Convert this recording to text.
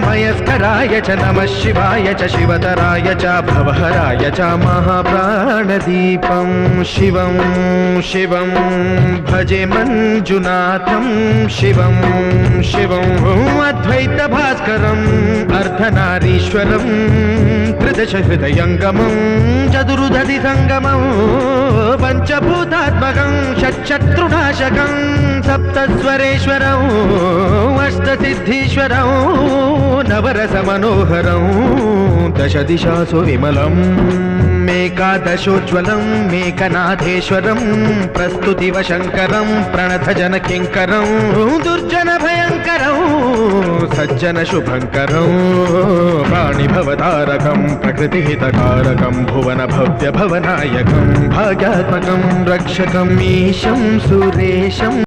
मयस्कराय च नमः शिवाय च शिवतराय च भवहराय च महाप्राणदीपं शिवं शिवं भजे मंजुनाथं शिवं शिवं अद्वैतभास्करम् अर्धनारीश्वरं त्रिदशहृदयङ्गमं चतुर्दधि संगमं पंचभूतात्मकं षट्शत्रुनाशकं सप्तस्वरेश्वरं अष्टसिद्धीश्वरं नवरसमनोहरं दशदिशासु विमलं मेकादशोज्ज्वलं मेकनाथेश्वरं प्रस्तुतिवशङ्करं प्रणतजनकिङ्करं दुर्जनभयङ्करं सज्जनशुभङ्करं प्राणिभवतारकं प्रकृतिहितकारकं भुवनभव्यभवनायकं भाग्यात्मकं रक्षकम् ईशं सुरेशं